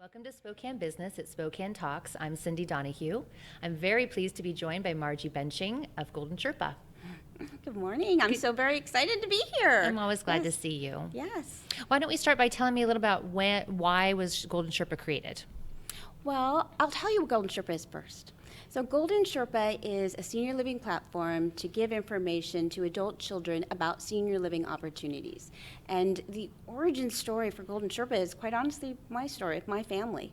Welcome to Spokane Business at Spokane Talks. I'm Cyndi Donahue. I'm very pleased to be joined by Margie Bensching of Golden Sherpa. Good morning. I'm so very excited to be here. I'm always glad to see you. Yes. Why don't we start by telling me a little about why was Golden Sherpa created? Well, I'll tell you what Golden Sherpa is first. So Golden Sherpa is a senior living platform to give information to adult children about senior living opportunities. And the origin story for Golden Sherpa is quite honestly my story of my family.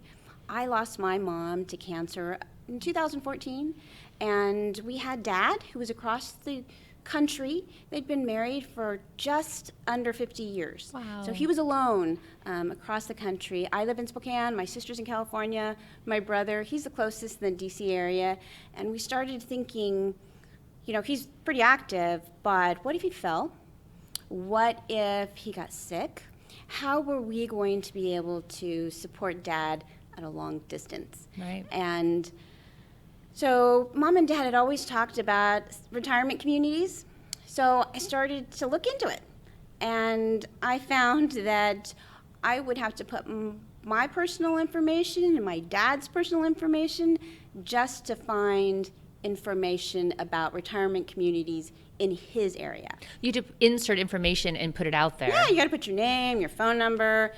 I lost my mom to cancer in 2014, and we had Dad who was across the country. They'd been married for just under 50 years. Wow. So he was alone across the country. I live in Spokane, my sister's in California, my brother, he's the closest in the DC area, and we started thinking, you know, he's pretty active, but what if he fell? What if he got sick? How were we going to be able to support Dad at a long distance? Right. And so Mom and Dad had always talked about retirement communities, so I started to look into it. And I found that I would have to put my personal information and my dad's personal information just to find information about retirement communities in his area. You had to insert information and put it out there. Yeah, you got to put your name, your phone number.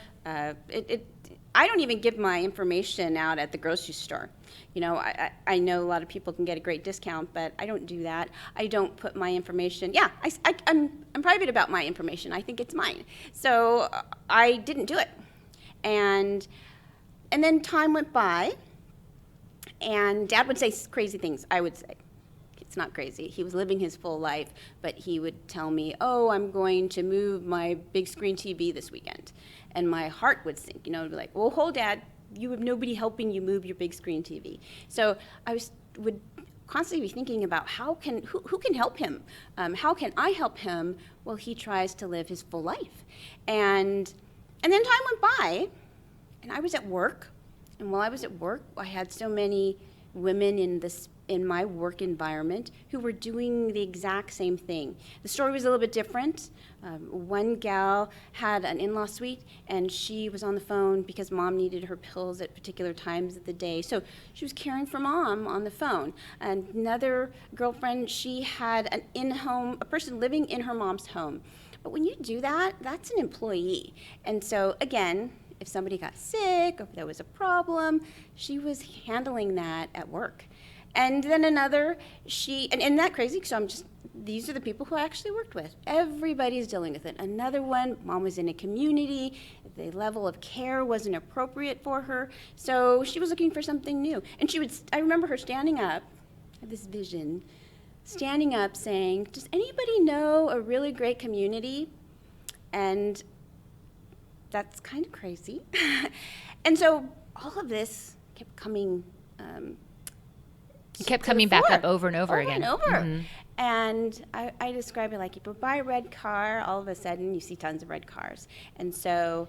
I don't even give my information out at the grocery store. You know, I know a lot of people can get a great discount, but I don't do that. I don't put my information. Yeah, I'm private about my information. I think it's mine. So I didn't do it. And then time went by, and Dad would say crazy things. I would say, it's not crazy. He was living his full life, but he would tell me, oh, I'm going to move my big screen TV this weekend. And my heart would sink, you know, it'd be like, well, hold, Dad, you have nobody helping you move your big screen TV. So I would constantly be thinking about who can help him? How can I help him while he tries to live his full life? And then time went by, and I was at work. And while I was at work, I had so many women in my work environment who were doing the exact same thing. The story was a little bit different. One gal had an in-law suite, and she was on the phone because Mom needed her pills at particular times of the day. So she was caring for Mom on the phone. And another girlfriend, she had a person living in her mom's home. But when you do that, that's an employee. And so again, if somebody got sick or if there was a problem, she was handling that at work. And then another, and that crazy, so these are the people who I actually worked with. Everybody's dealing with it. Another one, Mom was in a community, the level of care wasn't appropriate for her, so she was looking for something new. And I remember her standing up, I had this vision, standing up saying, does anybody know a really great community? And that's kind of crazy. And so all of this kept coming. It kept coming back up over and over again. Over and over. Mm-hmm. And I describe it like if you buy a red car, all of a sudden you see tons of red cars. And so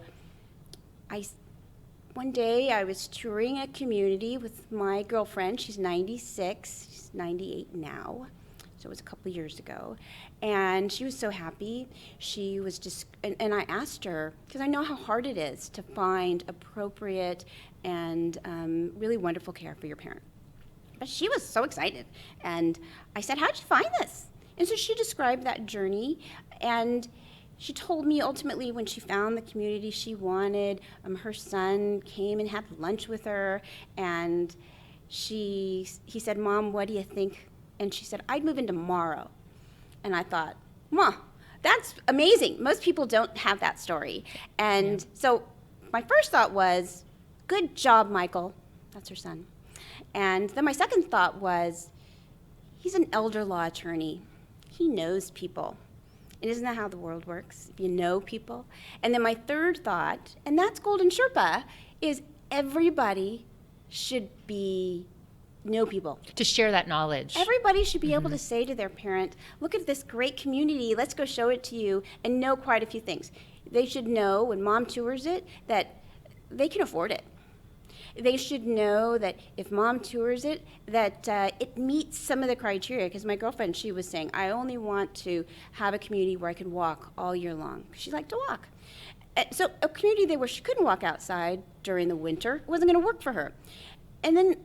one day I was touring a community with my girlfriend. She's 96, she's 98 now. So it was a couple of years ago. And she was so happy. She was just, and I asked her, because I know how hard it is to find appropriate and really wonderful care for your parent. But she was so excited. And I said, how'd you find this? And so she described that journey. And she told me ultimately when she found the community she wanted, her son came and had lunch with her. And he said, Mom, what do you think? And she said, I'd move in tomorrow. And I thought, that's amazing. Most people don't have that story. And so my first thought was, good job, Michael. That's her son. And then my second thought was, he's an elder law attorney. He knows people. And isn't that how the world works? If you know people. And then my third thought, and that's Golden Sherpa, is everybody should know people. To share that knowledge. Everybody should be able to say to their parent, look at this great community, let's go show it to you, and know quite a few things. They should know when Mom tours it that they can afford it. They should know that if Mom tours it, that it meets some of the criteria. Because my girlfriend, she was saying, I only want to have a community where I can walk all year long. She liked to walk. So a community there where she couldn't walk outside during the winter wasn't going to work for her. And then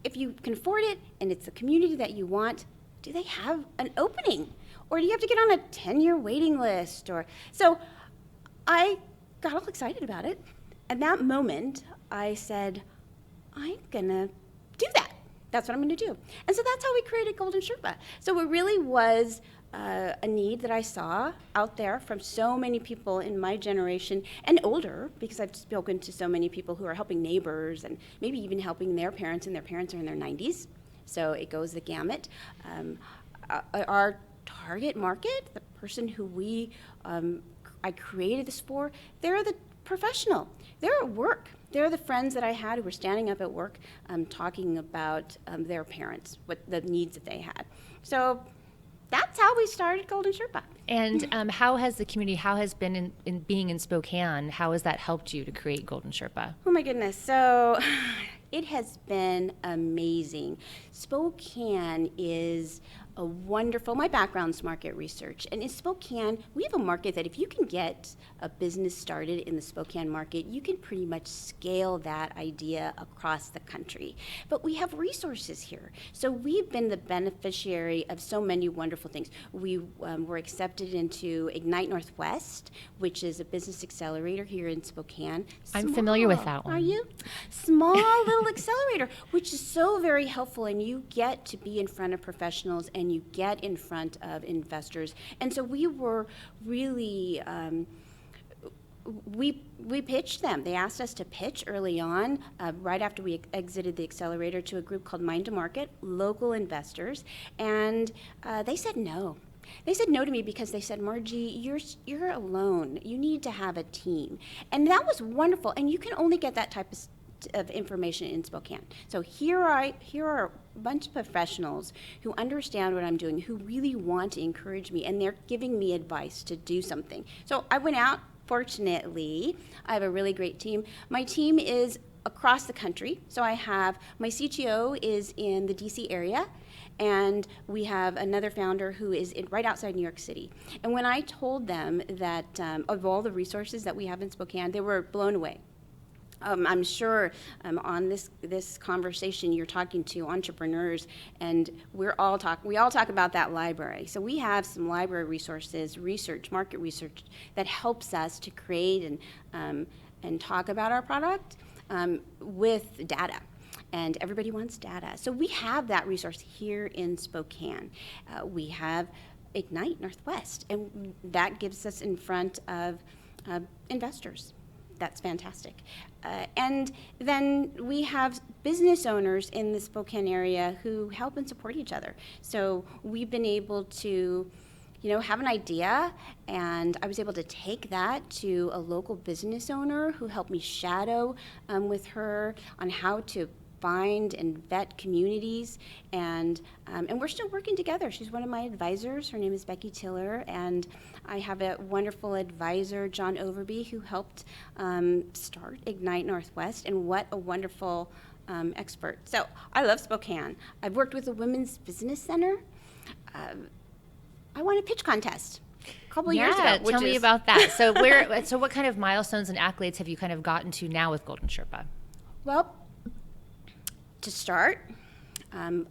if you can afford it and it's the community that you want, do they have an opening? Or do you have to get on a 10-year waiting list? So I got all excited about it. At that moment, I said, I'm going to do that. That's what I'm going to do. And so that's how we created Golden Sherpa. So it really was a need that I saw out there from so many people in my generation and older, because I've spoken to so many people who are helping neighbors and maybe even helping their parents, and their parents are in their 90s. So it goes the gamut. Our target market, the person who I created this for, they're the professional. They're at work. They're the friends that I had who were standing up at work talking about their parents, what the needs that they had. So that's how we started Golden Sherpa. And how has the community, how has been in being in Spokane, how has that helped you to create Golden Sherpa? Oh my goodness. So it has been amazing. Spokane is a wonderful, my background's market research, and in Spokane, we have a market that if you can get a business started in the Spokane market, you can pretty much scale that idea across the country. But we have resources here. So we've been the beneficiary of so many wonderful things. We were accepted into Ignite Northwest, which is a business accelerator here in Spokane. I'm familiar with that one. Are you? Small little accelerator, which is so very helpful, and you get to be in front of professionals and you get in front of investors. And so we were really, we pitched them. They asked us to pitch early on, right after we exited the accelerator, to a group called Mind to Market, local investors, and they said no. They said no to me because they said, Margie, you're alone. You need to have a team. And that was wonderful, and you can only get that type of information in Spokane. So here are a bunch of professionals who understand what I'm doing, who really want to encourage me, and they're giving me advice to do something. So I went out. Fortunately, I have a really great team. My team is across the country. So I have, my CTO is in the DC area, and we have another founder who is right outside New York City. And when I told them that of all the resources that we have in Spokane, they were blown away. I'm sure on this conversation you're talking to entrepreneurs, and we all talk about that library. So we have some library resources, market research that helps us to create and talk about our product with data. And everybody wants data. So we have that resource here in Spokane. We have Ignite Northwest, and that gives us in front of investors. That's fantastic. And then we have business owners in the Spokane area who help and support each other. So we've been able to, have an idea, and I was able to take that to a local business owner who helped me shadow with her on how to find and vet communities, and we're still working together. She's one of my advisors. Her name is Becky Tiller, and I have a wonderful advisor, John Overby, who helped start Ignite Northwest, and what a wonderful expert. So I love Spokane. I've worked with the Women's Business Center. I won a pitch contest a couple years ago. Tell me about that. So what kind of milestones and accolades have you kind of gotten to now with Golden Sherpa? Well, to start,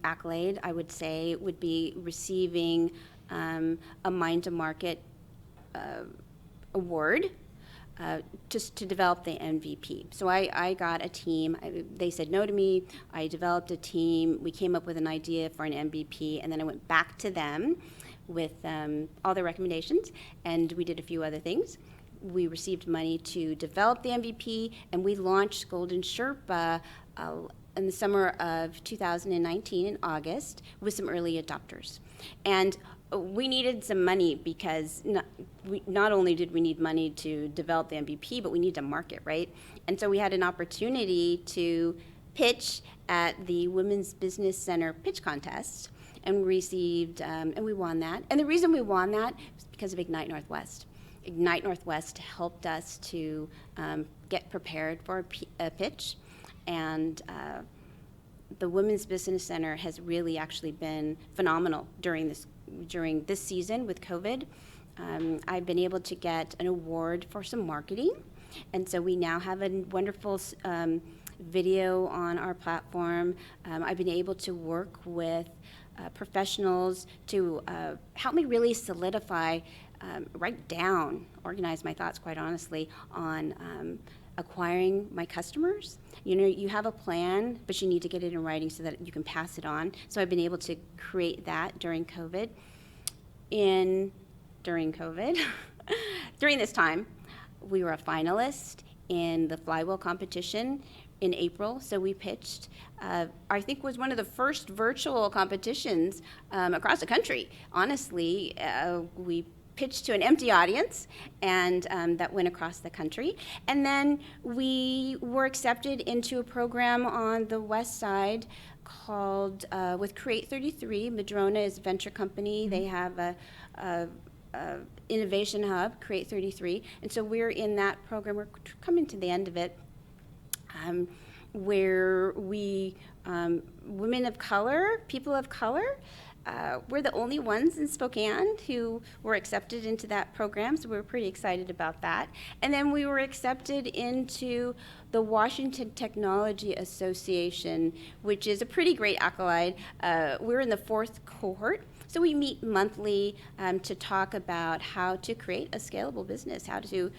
accolade, I would say, would be receiving a Mind to Market award just to develop the MVP. So I got a team. They said no to me. I developed a team. We came up with an idea for an MVP, and then I went back to them with all their recommendations, and we did a few other things. We received money to develop the MVP, and we launched Golden Sherpa in the summer of 2019 in August with some early adopters. And we needed some money because not only did we need money to develop the MVP, but we need to market, right? And so we had an opportunity to pitch at the Women's Business Center pitch contest, and we received, and we won that. And the reason we won that was because of Ignite Northwest. Ignite Northwest helped us to get prepared for a pitch. And the Women's Business Center has really actually been phenomenal during this season with COVID. I've been able to get an award for some marketing. And so we now have a wonderful video on our platform. I've been able to work with professionals to help me really solidify, write down, organize my thoughts, quite honestly, on acquiring my customers. You know, you have a plan, but you need to get it in writing so that you can pass it on. So I've been able to create that during COVID. During this time, we were a finalist in the flywheel competition in April. So we pitched, I think was one of the first virtual competitions across the country. Honestly, we pitched to an empty audience, and that went across the country. And then we were accepted into a program on the west side called, with Create 33. Madrona is a venture company. They have a innovation hub, Create 33. And so we're in that program. We're coming to the end of it, where we, women of color, people of color, we're the only ones in Spokane who were accepted into that program, so we were pretty excited about that. And then we were accepted into the Washington Technology Association, which is a pretty great accolade. We're in the 4th cohort, so we meet monthly to talk about how to create a scalable business, how to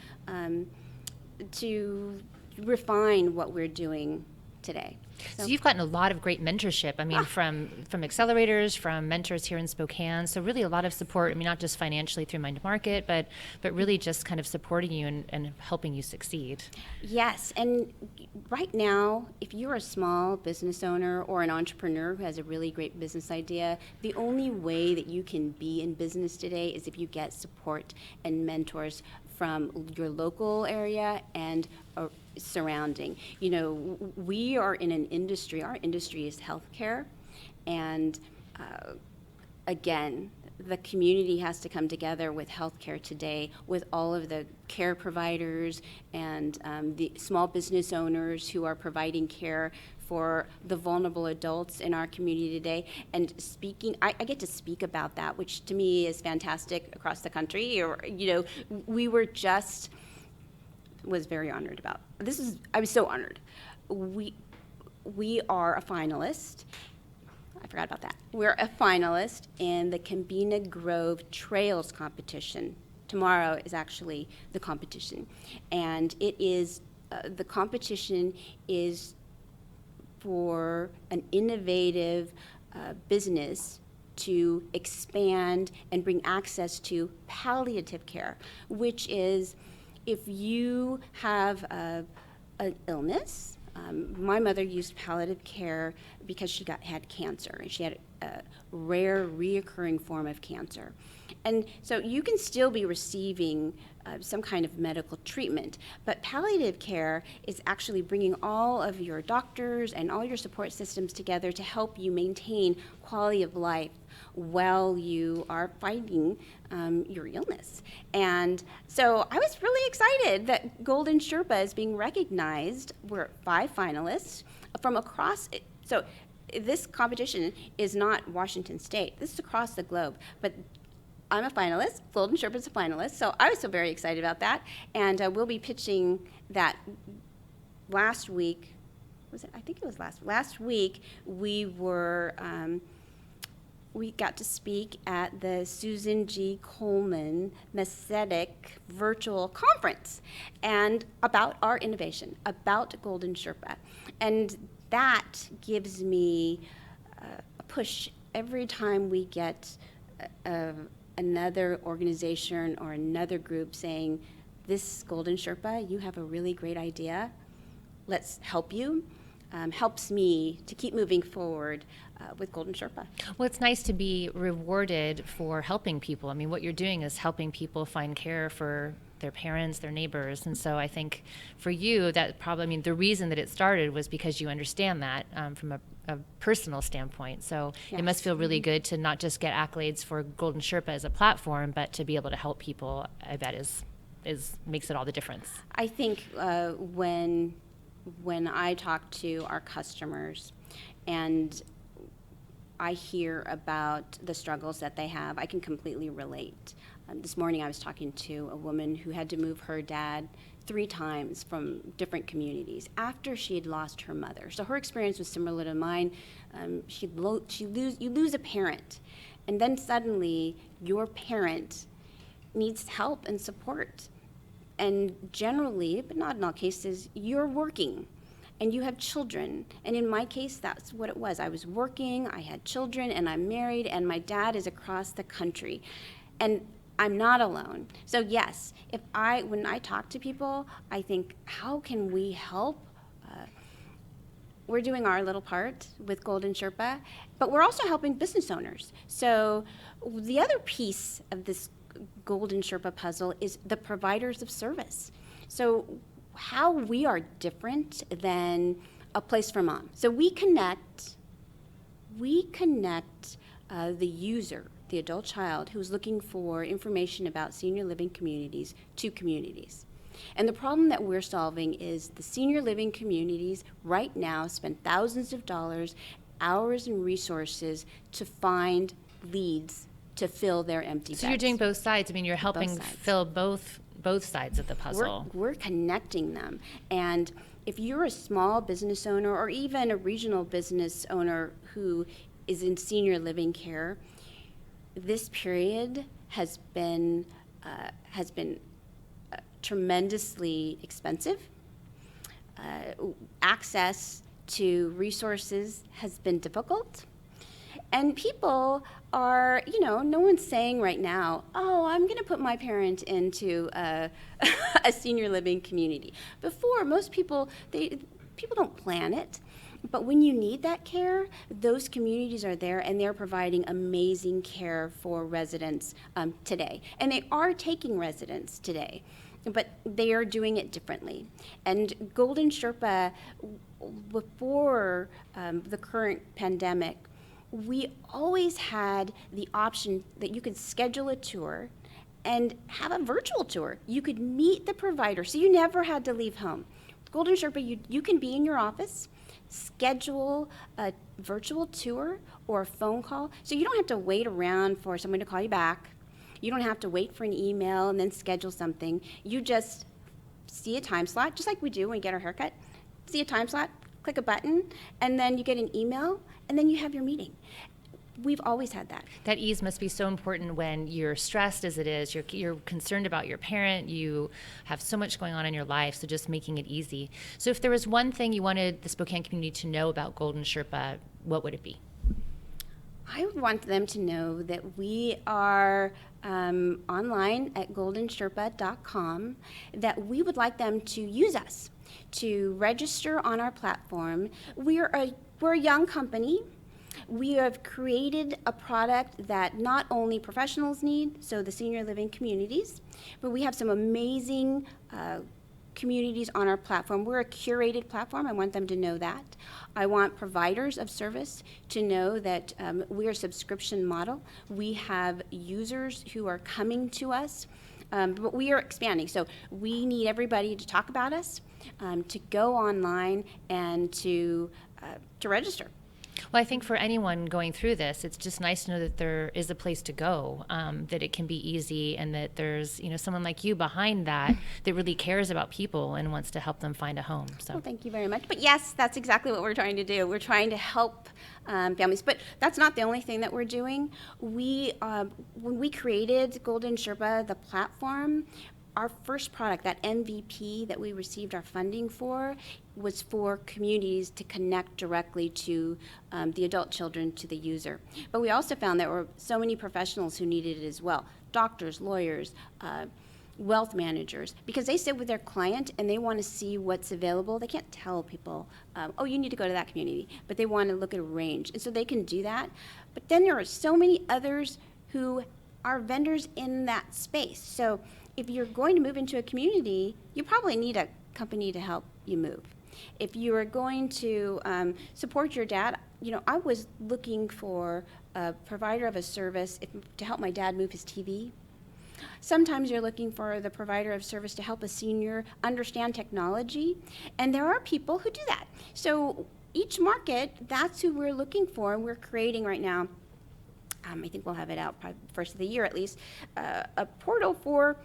refine what we're doing today. So you've gotten a lot of great mentorship. I mean, from accelerators, from mentors here in Spokane. So really a lot of support. I mean, not just financially through Mind Market, but really just kind of supporting you and helping you succeed. Yes, and right now, if you're a small business owner or an entrepreneur who has a really great business idea, the only way that you can be in business today is if you get support and mentors from your local area and surrounding. You know, we are in an industry, our industry is healthcare, and again, the community has to come together with healthcare today, with all of the care providers and the small business owners who are providing care for the vulnerable adults in our community today. And speaking, I get to speak about that, which to me is fantastic across the country. Or, you know, was very honored about. I was so honored. We are a finalist. I forgot about that. We're a finalist in the Cambina Grove Trails competition. Tomorrow is actually the competition. And it is, the competition is for an innovative business to expand and bring access to palliative care, which is if you have an illness. My mother used palliative care because she had cancer, and she had a rare reoccurring form of cancer. And so you can still be receiving some kind of medical treatment, but palliative care is actually bringing all of your doctors and all your support systems together to help you maintain quality of life while you are fighting your illness. And so I was really excited that Golden Sherpa is being recognized. We're 5 finalists from across. So this competition is not Washington State. This is across the globe. But I'm a finalist. Golden Sherpa is a finalist. So I was so very excited about that. And we'll be pitching that last week. Was it? I think it was last week. We were. We got to speak at the Susan G. Coleman Messetic Virtual Conference and about our innovation, about Golden Sherpa. And that gives me a push every time we get another organization or another group saying, this Golden Sherpa, you have a really great idea. Let's help you. Helps me to keep moving forward with Golden Sherpa. Well, it's nice to be rewarded for helping people. I mean, what you're doing is helping people find care for their parents, their neighbors. And so I think for you, that probably, I mean, the reason that it started was because you understand that from a personal standpoint. So Yes. It must feel really good to not just get accolades for Golden Sherpa as a platform, but to be able to help people, I bet is makes it all the difference. I think when I talk to our customers and I hear about the struggles that they have, I can completely relate. This morning I was talking to a woman who had to move her dad 3 times from different communities after she had lost her mother. So her experience was similar to mine. You lose a parent, and then suddenly your parent needs help and support. And generally, but not in all cases, you're working and you have children. And in my case, that's what it was. I was working, I had children, and I'm married, and my dad is across the country. And I'm not alone. So yes, when I talk to people, I think, how can we help? We're doing our little part with Golden Sherpa, but we're also helping business owners. So the other piece of this Golden Sherpa puzzle is the providers of service. So how we are different than a place for mom. So we connect the user, the adult child who's looking for information about senior living communities to communities. And the problem that we're solving is the senior living communities right now spend thousands of dollars, hours, and resources to find leads to fill their empty beds. So you're doing both sides. I mean, you're helping fill both sides of the puzzle. We're connecting them. And if you're a small business owner or even a regional business owner who is in senior living care, this period has been tremendously expensive. Access to resources has been difficult. And people are, no one's saying right now, oh, I'm going to put my parent into a senior living community. Before, most people don't plan it. But when you need that care, those communities are there, and they're providing amazing care for residents today. And they are taking residents today, but they are doing it differently. And Golden Sherpa, before the current pandemic, we always had the option that you could schedule a tour and have a virtual tour. You could meet the provider, so you never had to leave home. Golden Sherpa, you can be in your office, schedule a virtual tour or a phone call, so you don't have to wait around for someone to call you back. You don't have to wait for an email and then schedule something. You just see a time slot, just like we do when we get our haircut. See a time slot, click a button, and then you get an email, and then you have your meeting. We've always had that. That ease must be so important when you're stressed as it is. You're concerned about your parent. You have so much going on in your life, so just making it easy. So if there was one thing you wanted the Spokane community to know about Golden Sherpa, what would it be? I would want them to know that we are online at goldensherpa.com, that we would like them to use us, to register on our platform. We're a young company. We have created a product that not only professionals need, so the senior living communities, but we have some amazing communities on our platform. We're a curated platform. I want them to know that. I want providers of service to know that we're a subscription model. We have users who are coming to us, but we are expanding. So we need everybody to talk about us, to go online, and to register. Well, I think for anyone going through this, it's just nice to know that there is a place to go, that it can be easy, and that there's someone like you behind that really cares about people and wants to help them find a home. So, well, thank you very much. But yes, that's exactly what we're trying to do. We're trying to help families, but that's not the only thing that we're doing. When we created Golden Sherpa, the platform, our first product, that MVP that we received our funding for, was for communities to connect directly to the adult children, to the user. But we also found there were so many professionals who needed it as well. Doctors, lawyers, wealth managers, because they sit with their client and they want to see what's available. They can't tell people, oh, you need to go to that community, but they want to look at a range. And so they can do that. But then there are so many others who are vendors in that space. So if you're going to move into a community, you probably need a company to help you move. If you are going to support your dad, I was looking for a provider of a service to help my dad move his TV. Sometimes you're looking for the provider of service to help a senior understand technology, and there are people who do that. So each market, that's who we're looking for, and we're creating right now I think we'll have it out probably first of the year at least, a portal for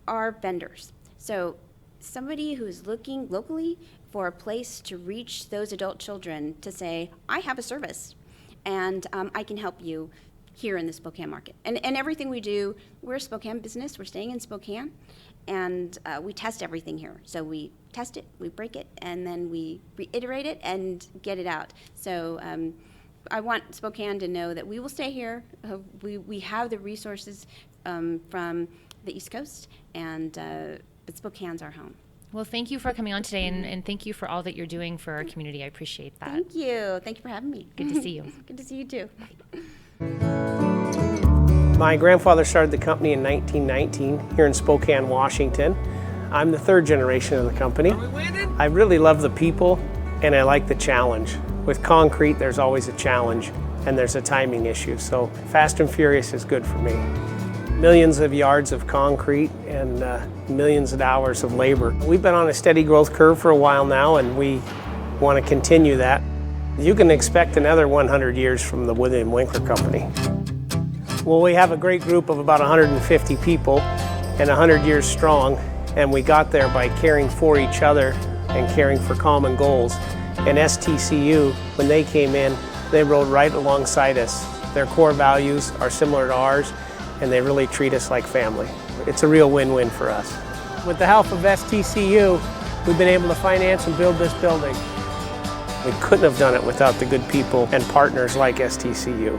our vendors. So somebody who's looking locally for a place to reach those adult children to say, I have a service and I can help you here in the Spokane market. And everything we do, we're a Spokane business, we're staying in Spokane, and we test everything here. So we test it, we break it, and then we reiterate it and get it out. So I want Spokane to know that we will stay here. We have the resources from the East Coast, but Spokane's our home. Well, thank you for coming on today, and thank you for all that you're doing for our community. I appreciate that. Thank you. Thank you for having me. Good to see you. Good to see you too. My grandfather started the company in 1919 here in Spokane, Washington. I'm the third generation of the company. I really love the people and I like the challenge. With concrete, there's always a challenge and there's a timing issue. So fast and furious is good for me. Millions of yards of concrete and millions of hours of labor. We've been on a steady growth curve for a while now and we want to continue that. You can expect another 100 years from the William Winkler Company. Well, we have a great group of about 150 people and 100 years strong, and we got there by caring for each other and caring for common goals. And STCU, when they came in, they rode right alongside us. Their core values are similar to ours, and they really treat us like family. It's a real win-win for us. With the help of STCU, we've been able to finance and build this building. We couldn't have done it without the good people and partners like STCU.